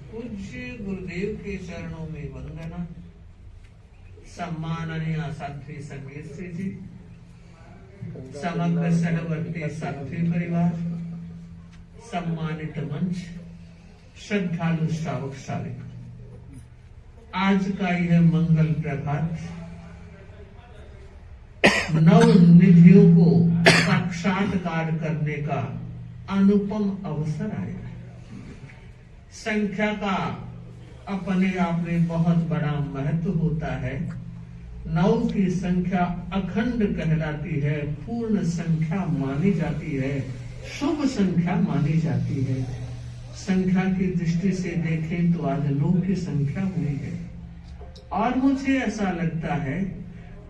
पूज्य गुरुदेव के चरणों में वंदना। सम्माननीय साध्वी संगीत जी, समग्र सरवर्ती साध्वी परिवार, सम्मानित मंच, श्रद्धालु श्रावक श्राविक, आज का यह मंगल प्रभात नव निधियों को साक्षात्कार करने का अनुपम अवसर आया है। संख्या का अपने आप में बहुत बड़ा महत्व होता है। 9 की संख्या अखंड कहलाती है, पूर्ण संख्या मानी जाती है, शुभ संख्या मानी जाती है। संख्या की दृष्टि से देखें तो आज 9 की संख्या हुई है और मुझे ऐसा लगता है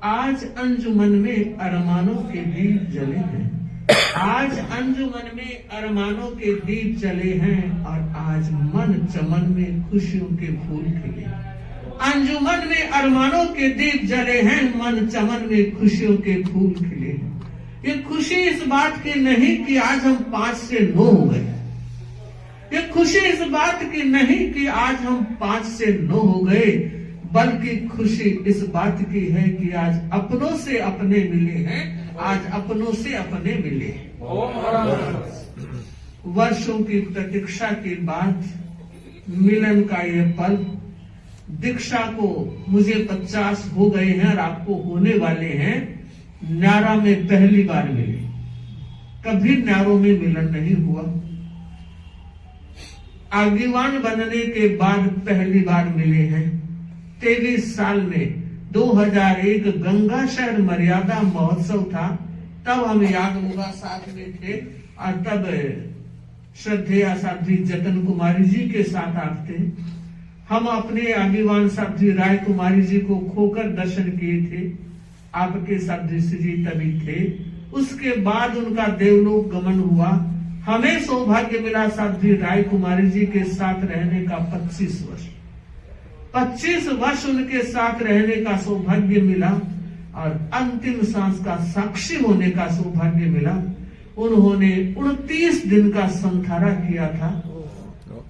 आज अंजुमन में अरमानों के दीप जले हैं। आज अंजुमन में अरमानों के दीप जले हैं और आज मन चमन में खुशियों के फूल खिले। अंजुमन में अरमानों के दीप जले हैं, मन चमन में खुशियों के फूल खिले हैं। ये खुशी इस बात की नहीं कि आज हम 5 से 9 हो गए। ये खुशी इस बात की नहीं कि आज हम 5 से 9 हो गए, बल्कि खुशी इस बात की है कि आज अपनों से अपने मिले हैं, आज अपनों से अपने मिले। वर्षों की प्रतीक्षा के बाद मिलन का ये पल, दीक्षा को मुझे 50 हो गए हैं और आपको होने वाले हैं। न्यारा में पहली बार मिले, कभी न्यारों में मिलन नहीं हुआ। आगीवान बनने के बाद पहली बार मिले हैं। 23 साल में 2001 गंगा शहर मर्यादा महोत्सव था, तब हम यागमुगा साथ में थे और तब श्रद्धेय साध्वी जतन कुमारी जी के साथ आप थे। हम अपने आगीवान साध्वी राय कुमारी जी को खोकर दर्शन किए थे, आपके साध्वी श्री जी तभी थे। उसके बाद उनका देवलोक गमन हुआ। हमें सौभाग्य मिला साध्वी राय कुमारी जी के साथ रहने का 25 वर्ष उनके साथ रहने का सौभाग्य मिला और अंतिम सांस का साक्षी होने का सौभाग्य मिला। उन्होंने 29 दिन का संथारा किया था।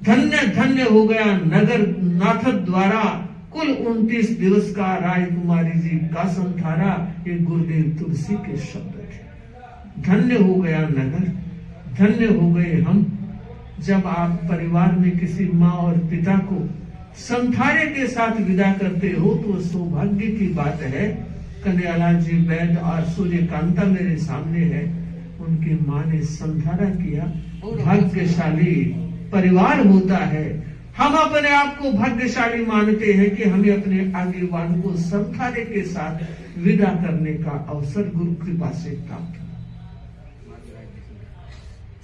धन्य धन्य हो गया नगर नाथ द्वारा कुल 29 दिवस का राय कुमारी जी का संथारा। ये गुरुदेव तुलसी के शब्द थे। धन्य हो गया नगर, धन्य हो गए हम। जब आप परिवार में किसी माँ और पिता को संथारे के साथ विदा करते हो तो सौभाग्य की बात है। कन्हैयालाल जी वैद्य और सूर्यकांता मेरे सामने है, उनकी माँ ने संथारा किया। भाग्यशाली परिवार होता है। हम अपने आप को भाग्यशाली मानते हैं कि हमें अपने आगेवान को संथारे के साथ विदा करने का अवसर गुरु कृपा से प्राप्त।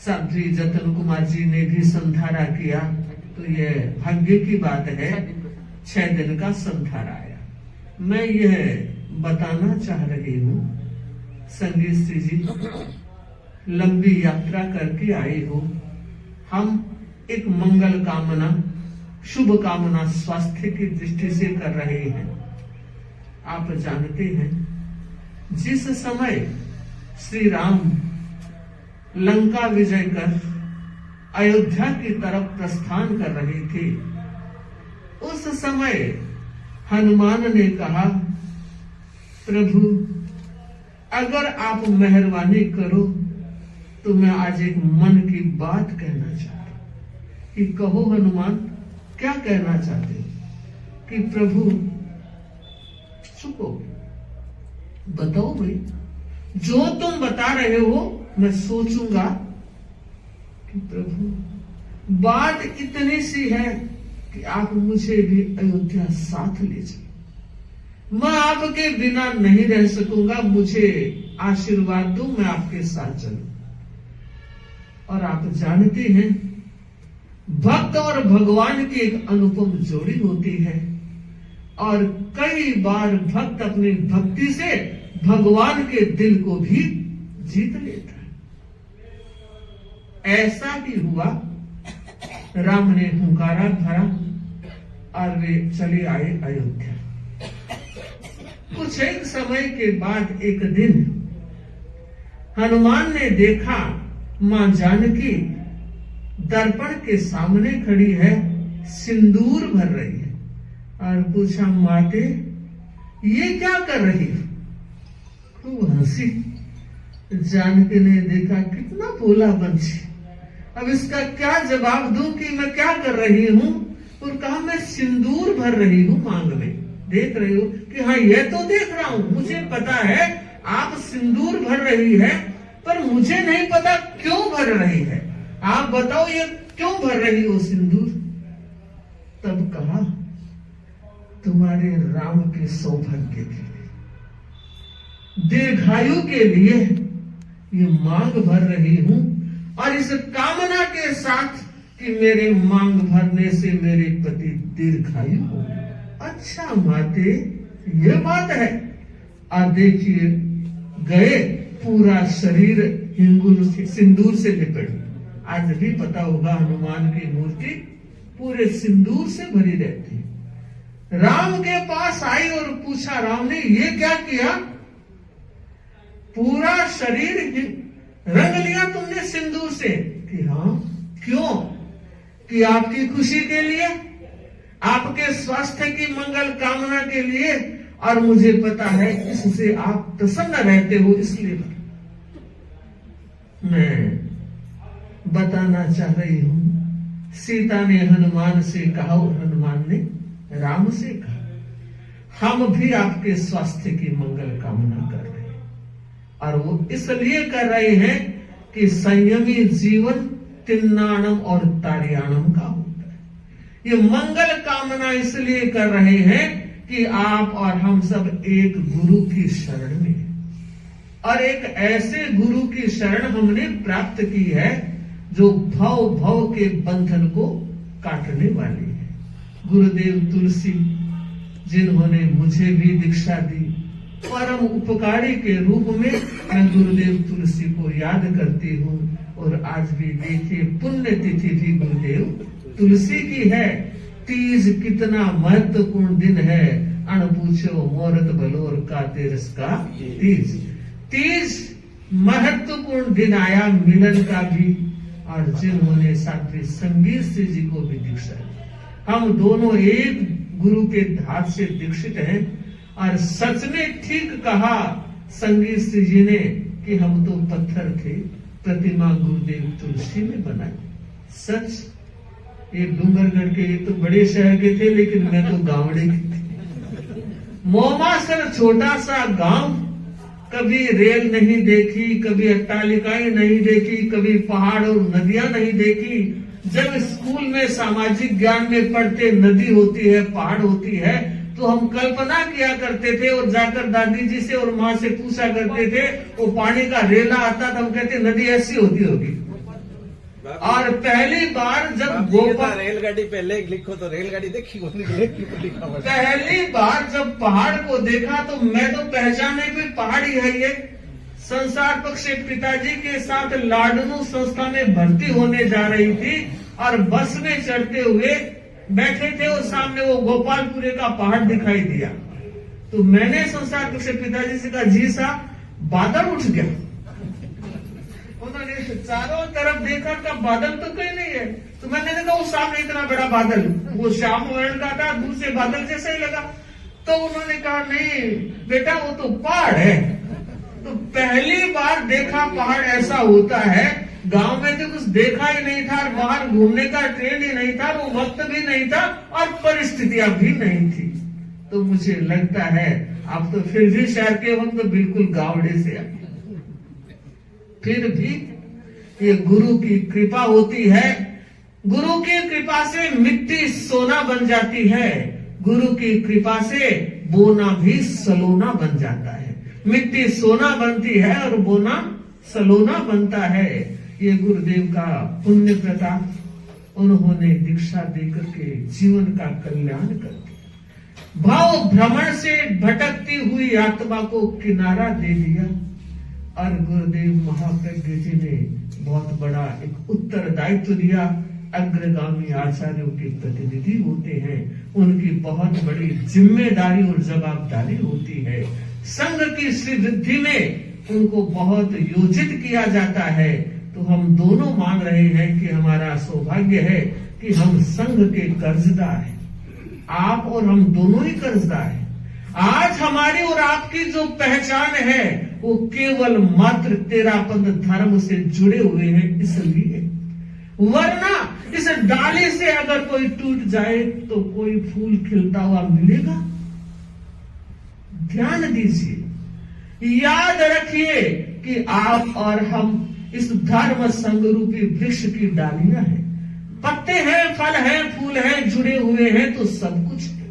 साध्वी जतन कुमार जी ने भी संथारा किया, तो यह भाग्य की बात है। 6 दिन का संथारा आया। मैं यह बताना चाह रही हूँ, संगीत जी लंबी यात्रा करके आए हो। हम एक मंगल कामना, शुभ कामना स्वास्थ्य की दृष्टि से कर रहे हैं। आप जानते हैं जिस समय श्री राम लंका विजय कर अयोध्या की तरफ प्रस्थान कर रहे थे, उस समय हनुमान ने कहा, प्रभु अगर आप मेहरबानी करो तो मैं आज एक मन की बात कहना चाहता हूं। कि कहो हनुमान, क्या कहना चाहते हो? कि प्रभु चुप हो, बताओ भाई, जो तुम बता रहे हो मैं सोचूंगा। कि प्रभु बात इतनी सी है कि आप मुझे भी अयोध्या साथ ले जाओ। मैं आपके बिना नहीं रह सकूंगा, मुझे आशीर्वाद दो, मैं आपके साथ चलूं। और आप जानते हैं भक्त और भगवान की एक अनुपम जोड़ी होती है और कई बार भक्त अपनी भक्ति से भगवान के दिल को भी जीत लेता है। ऐसा ही हुआ। राम ने हुंकारा भरा और वे चले आए अयोध्या। कुछ एक समय के बाद एक दिन हनुमान ने देखा मां जानकी दर्पण के सामने खड़ी है सिंदूर भर रही है और पूछा, माते ये क्या कर रही है? खूब हंसी। जानकी ने देखा कितना भोला पंछी, अब इसका क्या जवाब दूं कि मैं क्या कर रही हूं, और कहा मैं सिंदूर भर रही हूं मांग में। देख रही हो कि हाँ, ये तो देख रहा हूं, मुझे पता है आप सिंदूर भर रही है, पर मुझे नहीं पता क्यों भर रही है। आप बताओ ये क्यों भर रही हो सिंदूर? तब कहा, तुम्हारे राम के सौभाग्य के लिए, दीर्घायु के लिए ये मांग भर रही हूं, और इस कामना के साथ कि मेरे मांग भरने से मेरे पति दीर्घायु हो। अच्छा माते, ये बात है। और देखिए, गए, पूरा शरीर सिंदूर से लिपट। आज भी पता होगा, हनुमान की मूर्ति पूरे सिंदूर से भरी रहती है। राम के पास आई और पूछा, राम ने ये क्या किया? पूरा शरीर रंग लिया तुमने सिंदूर से। कि हाँ, क्यों? कि आपकी खुशी के लिए, आपके स्वास्थ्य की मंगल कामना के लिए, और मुझे पता है इससे आप प्रसन्न रहते हो, इसलिए मैं बताना चाह रही हूं। सीता ने हनुमान से कहा और हनुमान ने राम से कहा, हम भी आपके स्वास्थ्य की मंगल कामना कर रहे हैं, और वो इसलिए कर रहे हैं कि संयमी जीवन तिन्नाणम और तारियाणम का होता है। ये मंगल कामना इसलिए कर रहे हैं कि आप और हम सब एक गुरु की शरण में, और एक ऐसे गुरु की शरण हमने प्राप्त की है जो भव भव के बंधन को काटने वाली है। गुरुदेव तुलसी, जिन्होंने मुझे भी दीक्षा दी, परम उपकारी के रूप में मैं गुरुदेव तुलसी को याद करती हूँ। और आज भी देखिए, पुण्य तिथि भी गुरुदेव तुलसी की है। तीज कितना महत्वपूर्ण दिन है, अण पूछो मोरत बलोर का तेरस का तीज। तीज महत्वपूर्ण दिन आया मिलन का भी, और जिन्होंने साध्वी संगीत सिंह जी को भी दीक्षा दी। हम दोनों एक गुरु के धात से दीक्षित हैं, और सच ने ठीक कहा संगीत सिंह जी ने कि हम तो पत्थर थे, प्रतिमा गुरुदेव तुलसी ने बनाई। सच। ये डूंगरगढ़ के, ये तो बड़े शहर के थे, लेकिन मैं तो गावड़े की थी। मोमासर छोटा सा गांव, कभी रेल नहीं देखी, कभी अट्टालिकाएं नहीं देखी, कभी पहाड़ और नदियां नहीं देखी। जब स्कूल में सामाजिक ज्ञान में पढ़ते नदी होती है, पहाड़ होती है, तो हम कल्पना किया करते थे और जाकर दादी जी से और माँ से पूछा करते थे, वो पानी का रेला आता था, हम कहते नदी ऐसी होती होगी। और पहली बार जब गोपाल रेलगाड़ी पहले लिखो तो रेलगाड़ी देखी, पहली बार जब पहाड़ को देखा तो मैं तो पहचाने भी पहाड़ी है ये। संसार पक्ष से पिताजी के साथ लाडनू संस्था में भर्ती होने जा रही थी, और बस में चढ़ते हुए बैठे थे और सामने वो गोपालपुरे का पहाड़ दिखाई दिया। तो मैंने संसार पक्ष से पिताजी से कहा, जी साहब बादल उठ गया। उन्होंने चारों तरफ देखा, का बादल तो कहीं नहीं है। तो मैंने देखा वो सामने इतना बड़ा बादल, वो श्याम वर्ण का था, दूर से बादल जैसा ही लगा। तो उन्होंने कहा, नहीं बेटा वो तो पहाड़ है। तो पहली बार देखा पहाड़ ऐसा होता है। गांव में तो कुछ देखा ही नहीं था, बाहर घूमने का ट्रेन ही नहीं था, वो वक्त भी नहीं था, और परिस्थितियां भी नहीं थी। तो मुझे लगता है आप तो फिर भी शहर के वक्त तो बिल्कुल गावड़े से आए। फिर भी ये गुरु की कृपा होती है। गुरु की कृपा से मिट्टी सोना बन जाती है, गुरु की कृपा से बोना भी सलोना बन जाता है। मिट्टी सोना बनती है और बोना सलोना बनता है। ये गुरुदेव का पुण्य प्रताप, उन्होंने दीक्षा देकर के जीवन का कल्याण कर दिया। भाव भ्रमण से भटकती हुई आत्मा को किनारा दे दिया। और गुरुदेव महाप्रज्ञ जी ने बहुत बड़ा एक उत्तरदायित्व दिया। अग्रगामी आचार्यों के प्रतिनिधि होते हैं, उनकी बहुत बड़ी जिम्मेदारी और जवाबदारी होती है। संघ की श्रीवृद्धि में उनको बहुत योजित किया जाता है। तो हम दोनों मान रहे हैं कि हमारा सौभाग्य है कि हम संघ के कर्जदार हैं। आप और हम दोनों ही कर्जदार हैं। आज हमारी और आपकी जो पहचान है वो केवल मात्र तेरापंथ धर्म से जुड़े हुए हैं, इसलिए। वरना इस डाली से अगर कोई टूट जाए तो कोई फूल खिलता हुआ मिलेगा? ध्यान दीजिए, याद रखिए कि आप और हम इस धर्म संघ रूपी वृक्ष की डालियां हैं। पत्ते हैं, फल हैं, फूल हैं, जुड़े हुए हैं तो सब कुछ है।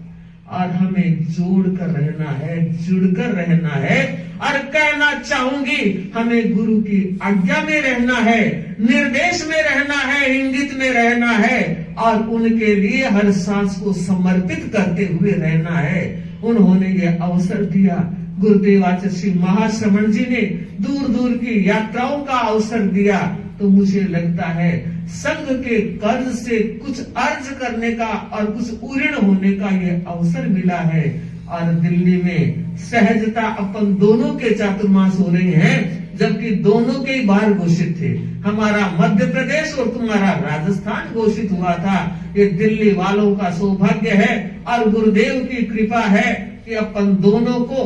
और हमें जोड़कर रहना है, जुड़कर रहना है। और कहना चाहूंगी, हमें गुरु की आज्ञा में रहना है, निर्देश में रहना है, इंगित में रहना है और उनके लिए हर सांस को समर्पित करते हुए रहना है। उन्होंने ये अवसर दिया। गुरुदेव आचार्य श्री महाश्रमण जी ने दूर दूर की यात्राओं का अवसर दिया। तो मुझे लगता है संघ के कर्ज से कुछ अर्ज करने का और कुछ उऋण होने का ये अवसर मिला है। और दिल्ली में सहजता अपन दोनों के चातुर्मास हो रहे हैं, जबकि दोनों के ही बाहर घोषित थे। हमारा मध्य प्रदेश और तुम्हारा राजस्थान घोषित हुआ था। ये दिल्ली वालों का सौभाग्य है और गुरुदेव की कृपा है कि अपन दोनों को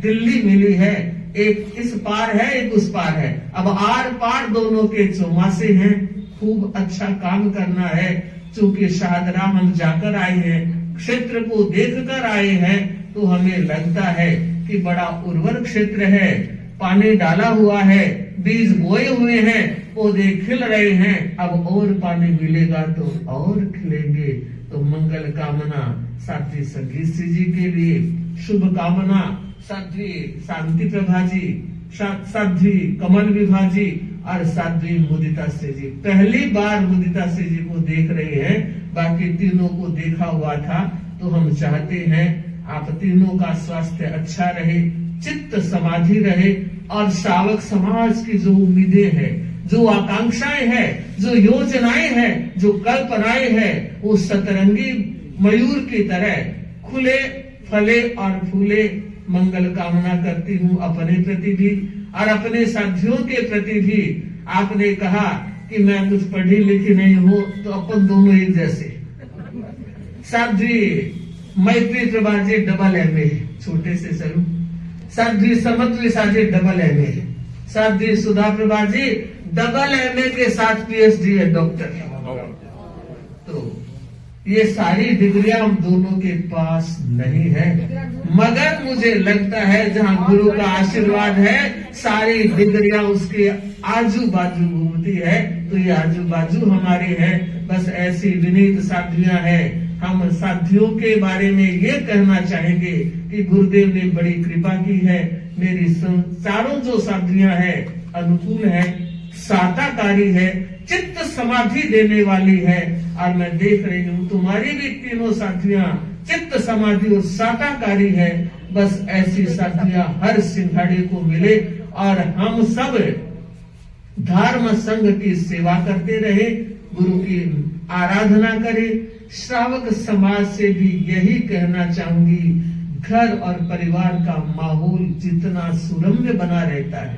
दिल्ली मिली है। एक इस पार है, एक उस पार है। अब आर पार दोनों के चौमासे हैं। खूब अच्छा काम करना है। चूंकि शाहदरा हम जाकर आए हैं, क्षेत्र को देखकर आए हैं, तो हमें लगता है कि बड़ा उर्वर क्षेत्र है। पानी डाला हुआ है, बीज बोए हुए हैं, पौधे खिल रहे हैं। अब और पानी मिलेगा तो और खिलेंगे। तो मंगल कामना साध्वी संगीत जी के लिए, शुभ कामना साध्वी शांति प्रभा जी, साध्वी कमल विभा जी और साध्वी मुदिता से जी। पहली बार मुदिता से जी को देख रहे हैं, बाकी तीनों को देखा हुआ था। तो हम चाहते हैं आप तीनों का स्वास्थ्य अच्छा रहे, चित्त समाधि रहे और श्रावक समाज की जो उम्मीदें हैं, जो आकांक्षाएं हैं, जो योजनाएं हैं, जो कल्पनाएं हैं, वो सतरंगी मयूर की तरह खुले, फले और फूले। मंगल कामना करती हूँ अपने प्रति भी और अपने साथियों के प्रति भी। आपने कहा कि मैं कुछ पढ़ी लिखी नहीं हूँ, तो अपन दोनों एक जैसे। साध्वी मैत्री प्रभा जी डबल MA, छोटे से शुरू। साध्वी समत्वी साजी डबल MA, साध्वी सुधा प्रभा जी डबल MA के साथ PhD है, डॉक्टर। तो ये सारी डिग्रियां हम दोनों के पास नहीं है, मगर मुझे लगता है जहां गुरु का आशीर्वाद है, सारी डिग्रियां उसके आजू बाजू घूमती है। तो ये आजू बाजू हमारी है। बस ऐसी विनीत साधियां हैं। हम साथियों के बारे में ये कहना चाहेंगे कि गुरुदेव ने बड़ी कृपा की है। मेरी चारों जो साधियां हैं अनुकूल है, साताकारी है, चित्त समाधि देने वाली है। और मैं देख रही हूँ तुम्हारी भी तीनों साथियां चित्त समाधि और साताकारी है। बस ऐसी साथियां हर सिंघाड़े को मिले और हम सब धर्म संघ की सेवा करते रहे, गुरु की आराधना करें। श्रावक समाज से भी यही कहना चाहूंगी, घर और परिवार का माहौल जितना सुरम्य बना रहता है,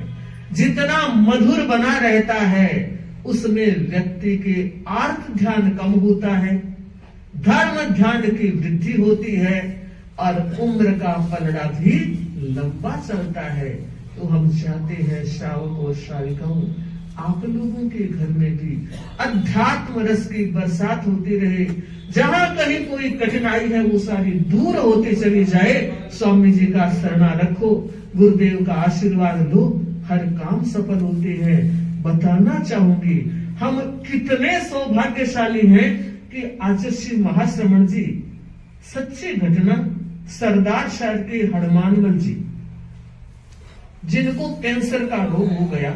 जितना मधुर बना रहता है, उसमें व्यक्ति के आर्थ ध्यान कम होता है, धर्म ध्यान की वृद्धि होती है और उम्र का पलड़ा भी लंबा चलता है। तो हम चाहते हैं श्रावक और श्राविकाओं, आप लोगों के घर में भी अध्यात्म रस की बरसात होती रहे। जहां कहीं कोई कठिनाई है वो सारी दूर होती चली जाए। स्वामी जी का शरणा रखो, गुरुदेव का आशीर्वाद लो, हर काम सफल होते हैं। बताना चाहूंगी हम कितने सौभाग्यशाली हैं कि आचार्य श्री महाश्रमण जी, सच्ची घटना, सरदार शहर के हनुमानमल जी जिनको कैंसर का रोग हो गया,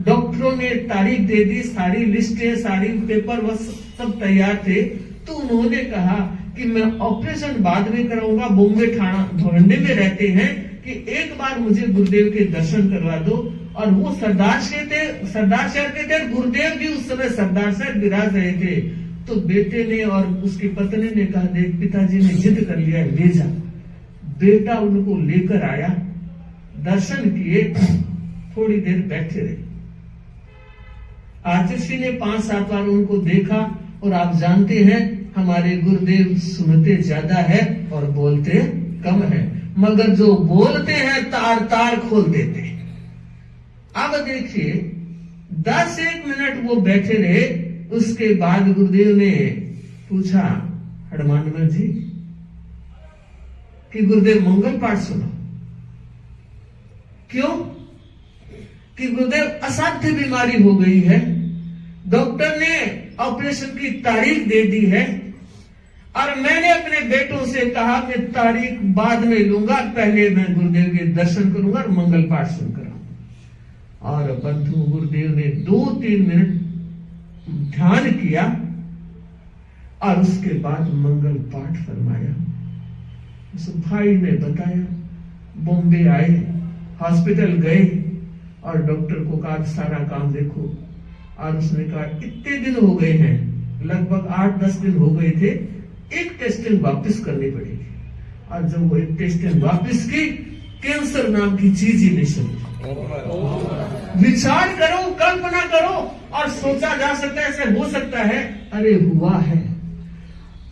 डॉक्टरों ने तारीख दे दी, सारी लिस्टें, सारी पेपर सब तैयार थे। तो उन्होंने कहा कि मैं ऑपरेशन बाद में कराऊंगा, बॉम्बे थाना धोंडे में रहते हैं, कि एक बार मुझे गुरुदेव के दर्शन करवा दो। और वो सरदार शहर के थे, गुरुदेव भी उस समय सरदार शहर विराज रहे थे। तो बेटे ने और उसकी पत्नी ने कहा, देख पिताजी ने जिद कर लिया है, ले जा। बेटा उनको लेकर आया, दर्शन किए, थोड़ी देर बैठे रहे। आचार्य ने 5-7 बार उनको देखा और आप जानते हैं हमारे गुरुदेव सुनते ज्यादा है और बोलते कम है, मगर जो बोलते हैं तार तार खोल देते हैं। अब देखिए 10-1 मिनट वो बैठे रहे, उसके बाद गुरुदेव ने पूछा हनुमान जी कि गुरुदेव मंगल पाठ सुनो। क्यों? कि गुरुदेव असाध्य बीमारी हो गई है, डॉक्टर ने ऑपरेशन की तारीख दे दी है और मैंने अपने बेटों से कहा कि तारीख बाद में लूंगा, पहले मैं गुरुदेव के दर्शन करूंगा और मंगल पाठ सुनकर आऊंगा। और बंधु गुरुदेव ने 2-3 मिनट ध्यान किया और उसके बाद मंगल पाठ फरमाया। उस भाई ने बताया, बॉम्बे आए, हॉस्पिटल गए और डॉक्टर को कहा सारा काम देखो, और उसने कहा इतने दिन हो गए हैं, लगभग 8-10 दिन हो गए थे, एक टेस्टिंग वापस करनी पड़ेगी। और जब वो एक टेस्टिंग वापस की, कैंसर नाम की चीज ही नहीं सुनी। विचार करो, कल्पना करो, और सोचा जा सकता है ऐसे हो सकता है, अरे हुआ है।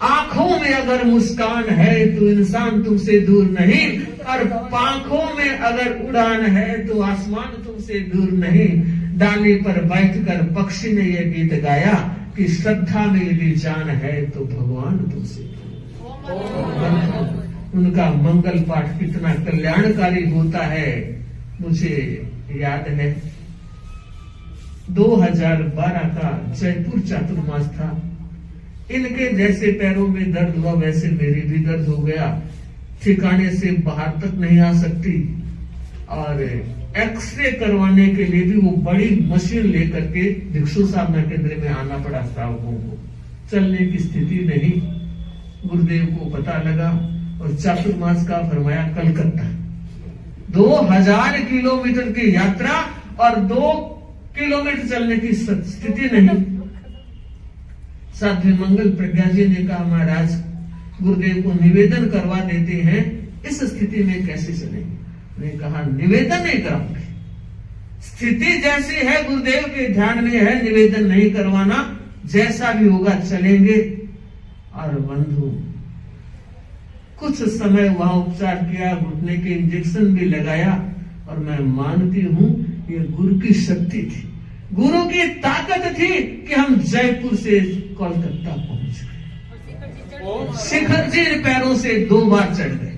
आंखों में अगर मुस्कान है तो इंसान तुमसे दूर नहीं, और पांखों में अगर उड़ान है तो आसमान तुमसे दूर नहीं। डाली पर बैठकर पक्षी ने यह गीत गाया कि श्रद्धा में यदि जान है तो भगवान तुमसे दूर। उनका मंगल पाठ कितना कल्याणकारी होता है। मुझे याद है 2012 का जयपुर चातुर्मास था। इनके जैसे पैरों में दर्द हुआ वैसे मेरी भी दर्द हो गया, ठिकाने से बाहर तक नहीं आ सकती, और एक्सरे करवाने के लिए भी वो बड़ी मशीन लेकर के भिक्षु साधना केंद्र में आना पड़ा श्रावकों को, चलने की स्थिति नहीं। गुरुदेव को पता लगा और चातुर्मास का फरमाया कलकत्ता, 2000 किलोमीटर की यात्रा और 2 किलोमीटर चलने की स्थिति नहीं। साध्वी मंगल प्रज्ञा जी ने कहा महाराज गुरुदेव को निवेदन करवा देते हैं, इस स्थिति में कैसे चलेंगे? ने कहा निवेदन नहीं कराऊंगे, स्थिति जैसी है गुरुदेव के ध्यान में है, निवेदन नहीं करवाना, जैसा भी होगा चलेंगे। और बंधु कुछ समय वहां उपचार किया, घुटने के इंजेक्शन भी लगाया, और मैं मानती हूं ये गुरु की शक्ति थी, गुरु की ताकत थी कि हम जयपुर से कोलकाता पहुंच गए। शिखर जी पैरों से 2 बार चढ़ गए।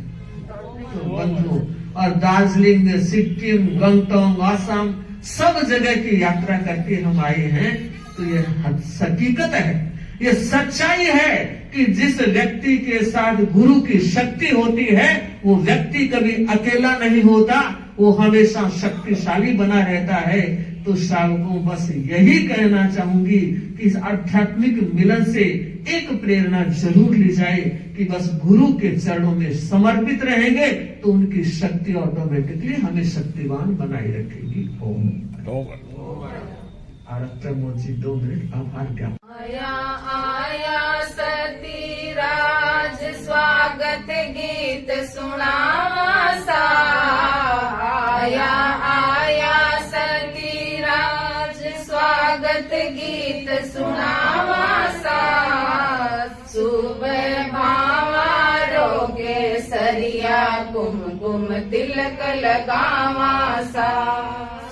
तो बंधु, और दार्जिलिंग, सिक्किम, गंगटोक, आसाम, सब जगह की यात्रा करके हम आए हैं। तो ये हकीकत है, ये सच्चाई है कि जिस व्यक्ति के साथ गुरु की शक्ति होती है वो व्यक्ति कभी अकेला नहीं होता, वो हमेशा शक्तिशाली बना रहता है। तो श्रावकों बस यही कहना चाहूंगी कि इस आध्यात्मिक मिलन से एक प्रेरणा जरूर ली जाए कि बस गुरु के चरणों में समर्पित रहेंगे तो उनकी शक्ति ऑटोमेटिकली हमें शक्तिवान बनाए रखेगी। ओम। प्रमोद जी 2 मिनट आभार क्या। आया आया सती राज स्वागत गीत सुनावा सा, आया आया सती राज स्वागत गीत सुनावा सा, सुबह भावा रोगे सरिया कुमकुम तिलक लगावा सा,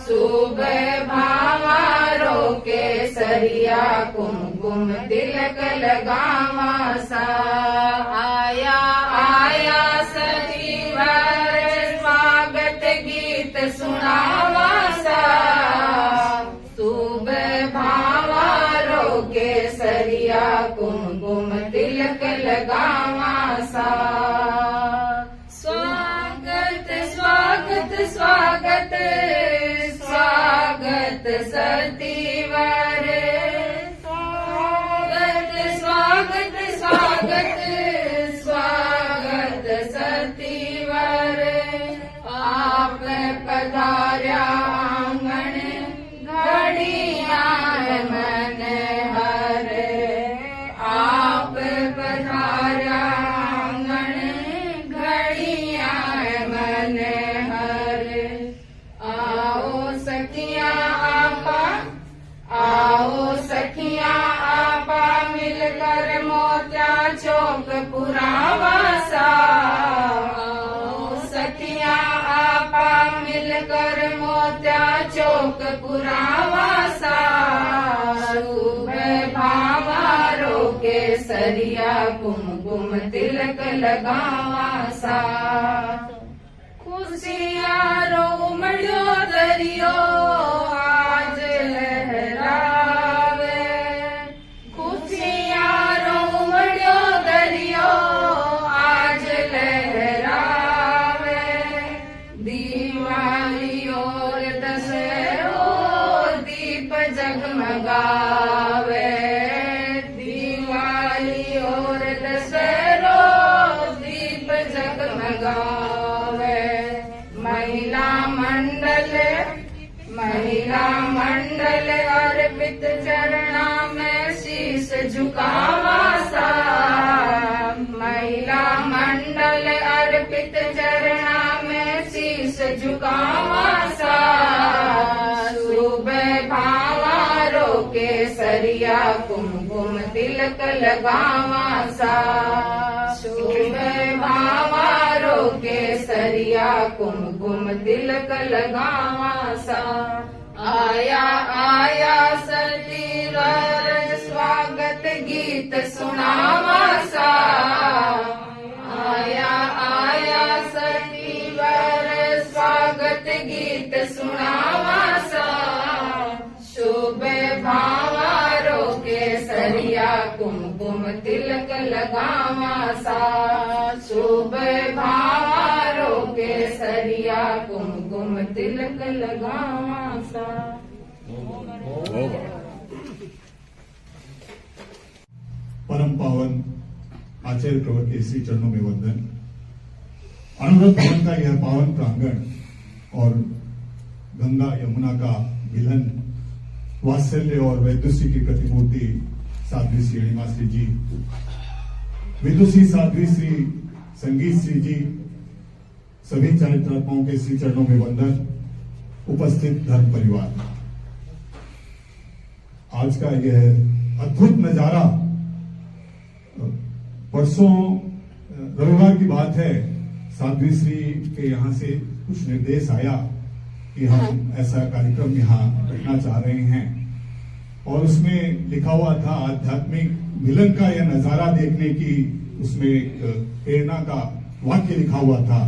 सुबह भावा रोके सरिया कुमकुम तिलक लगावा सा, आया आया सतीवर स्वागत गीत सुनावा सा, सुबह भावा रोके सरिया कुमकुम तिलक लगावा सा, स्वागत स्वागत स्वागत स्वागत सतीवर, स्वागत स्वागत स्वागत स्वागत सतीवर, आप पधार्या आंगन घड़िया मन हर, आप पधार्या आंगन घड़िया मन हर, आओ सखिया आपा मिल कुमकुम तिलक लगावा सा खुशियारो उमड़ियो दरियो आज लहरावे खुशियारो उमड़ियो दरियो आज लहरावे दिवाली और दशहरो दीप जगमगावे दिवाली और दशहरो दीप जगमगावे महिला मंडल अर्पित चरणा में शीश झुकावा सा महिला मंडल अर्पित चरणा में शीश झुकावा सा शुभ भावारो के सरिया कुमकुम तिलक लगावा सा शुभ भावारो के सरिया कुमकुम तिलक लगावा सा आया सतीवर स्वागत गीत सुनावा सा आया सतीवर स्वागत गीत सुनावा सा शुभ भावारो के सरिया कुमकुम तिलक लगावा सा शुभ भावारो के सरिया कुमकुम तिलक लगावा सा परम पावन आचार्य प्रवर के श्री चरणों में वंदन। अनुरोध भवन का यह पावन प्रांगण और गंगा यमुना का मिलन वात्सल्य और वैदुषी की प्रतिमूर्ति साध्वी श्री अणिमा श्री जी विदुषी साध्वी श्री संगीत श्री जी सभी चारित्रात्माओं के श्री चरणों में वंदन। उपस्थित धर्म परिवार, आज का यह अद्भुत नजारा परसों रविवार की बात है, साध्वी श्री के यहाँ से कुछ निर्देश आया कि हम ऐसा कार्यक्रम यहाँ रखना चाह रहे हैं और उसमें लिखा हुआ था आध्यात्मिक मिलन का यह नजारा देखने की, उसमें एक प्रेरणा का वाक्य लिखा हुआ था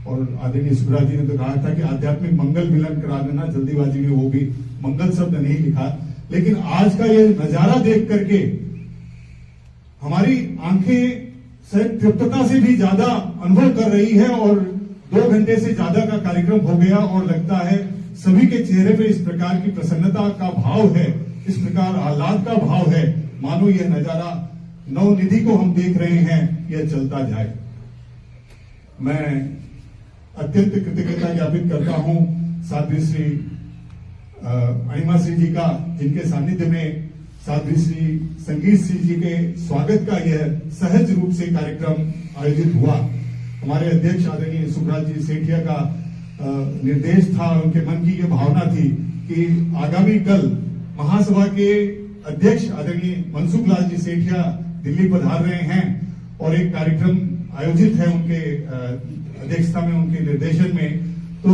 और आदरणीय सुब्रा जी ने तो कहा था कि आध्यात्मिक मंगल मिलन करा देना, जल्दीबाजी में वो भी मंगल शब्द नहीं लिखा। लेकिन आज का ये नजारा देख करके हमारी आंखें शायद तृप्तता से भी ज्यादा अनुभव कर रही है और 2 घंटे से ज्यादा का कार्यक्रम हो गया और लगता है सभी के चेहरे पे इस प्रकार की प्रसन्नता का भाव है, इस प्रकार आह्लाद का भाव है, मानो यह नजारा नवनिधि को हम देख रहे हैं, यह चलता जाए। मैं अत्यंत कृतज्ञता ज्ञापित करता हूं साध्वी श्री अणिमा श्री जी का, जिनके सानिध्य में साध्वी श्री संगीत श्री जी के स्वागत का यह सहज रूप से कार्यक्रम आयोजित हुआ। हमारे अध्यक्ष आदरणीय सुब्रा जी सेठिया का निर्देश था, उनके मन की यह भावना थी कि आगामी कल महासभा के अध्यक्ष आदरणीय मनसुख लाल जी सेठिया दिल्ली पधार रहे हैं और एक कार्यक्रम आयोजित है उनके अध्यक्षता में, उनके निर्देशन में। तो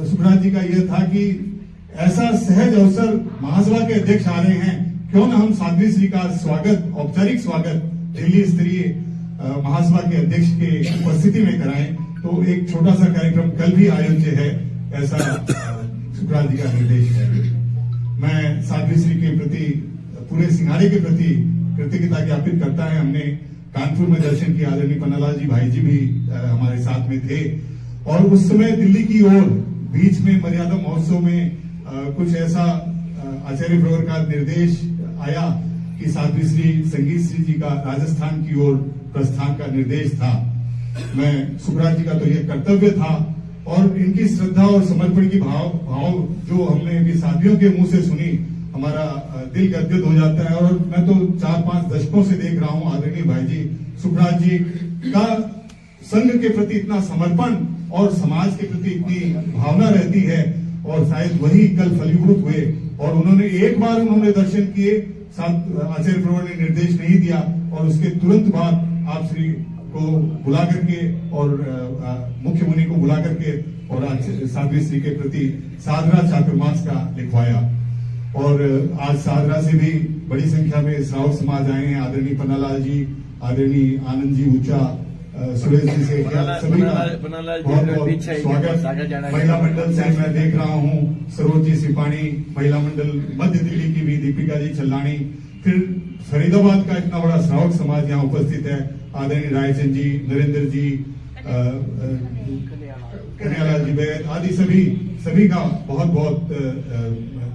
सुब्रा जी का यह था कि ऐसा सहज अवसर महासभा के अध्यक्ष आ रहे हैं, क्यों न हम साध्वी श्री का स्वागत, औपचारिक स्वागत दिल्ली स्तरीय महासभा के अध्यक्ष के उपस्थिति में कराएं। तो एक छोटा सा कार्यक्रम कल भी आयोज्य है, ऐसा शुक्ला जी का निर्देश है। मैं साध्वी श्री के प्रति, पूरे सिंघाड़े के प्रति कृतज्ञता ज्ञापित करता है। हमने कानपुर में दर्शन किया, आदरणीय पन्नालाल जी भाई जी भी हमारे साथ में थे और उस समय दिल्ली की ओर बीच में मर्यादा महोत्सव में कुछ ऐसा आचार्य प्रवर का निर्देश आया कि साध्वी श्री संगीत श्री जी का राजस्थान की ओर प्रस्थान का निर्देश था। मैं सुब्राज जी का तो यह कर्तव्य था और इनकी श्रद्धा और समर्पण की भाव जो हमने अभी साथियों के मुंह से सुनी, हमारा दिल गदगद हो जाता है। और मैं तो 4-5 दशकों से देख रहा हूं आदरणीय भाई जी सुब्राज जी का संघ के प्रति इतना समर्पण और समाज के प्रति इतनी भावना रहती है और शायद वही कल फलीभूत हुए। और उन्होंने एक बार उन्होंने दर्शन किए, आचार्य प्रवर ने निर्देश नहीं दिया और उसके तुरंत बाद आप श्री को बुला करके और मुख्य मुनि को बुला करके और साध्वी श्री के प्रति साधना चातुर्मास का लिखवाया। और आज साधना से भी बड़ी संख्या में श्रावक समाज आए हैं। आदरणीय पन्नालाल जी, आदरणीय आनंद जी ऊंचा, सुरेश जी से सभी का बहुत बहुत स्वागत। महिला मंडल से मैं देख रहा हूँ सरोज जी सिपाणी, महिला मंडल मध्य दिल्ली की भी दीपिका जी चल्लानी, फिर फरीदाबाद का इतना बड़ा श्रावक समाज यहाँ उपस्थित है, आदरणीय रायचंद जी, नरेंद्र जी, कन्हैयालाल जी बैद आदि सभी का बहुत बहुत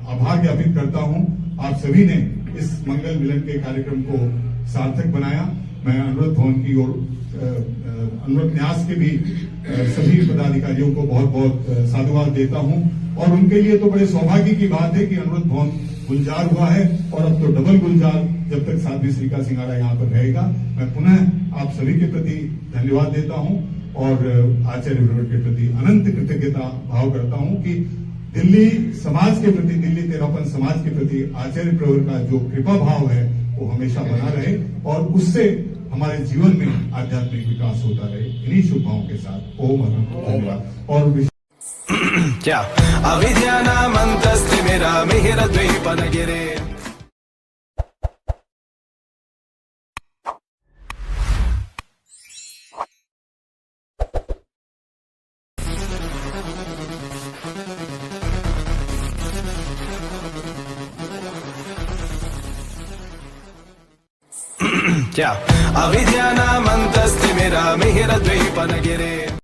आभार ज्ञापित करता हूँ। आप सभी ने इस मंगल मिलन के कार्यक्रम को सार्थक बनाया। मैं अनुरोध भवन की ओर अनुरोध न्यास के भी सभी पदाधिकारियों को बहुत बहुत साधुवाद देता हूं और उनके लिए तो बड़े सौभाग्य की बात है कि अनुरोध भवन गुलजार हुआ है और अब तो डबल गुलजार जब तक साध्वी श्री का सिंगाड़ा यहाँ पर रहेगा। मैं पुनः आप सभी के प्रति धन्यवाद देता हूं और आचार्य प्रवर के प्रति अनंत कृतज्ञता भाव करता हूं कि दिल्ली समाज के प्रति, दिल्ली तेरापन समाज के प्रति आचार्य प्रवर का जो कृपा भाव है वो हमेशा बना रहे और उससे हमारे जीवन में आध्यात्मिक विकास होता रहे। इन्हीं शुभभावों के साथ ओम धन्यवाद। और क्या अविद्यानामन्तस्ति मेरा मिहिरद्वीपनगिरे। क्या अविद्यानामन्तस्ति मेरा मिहिरद्वीपनगिरे।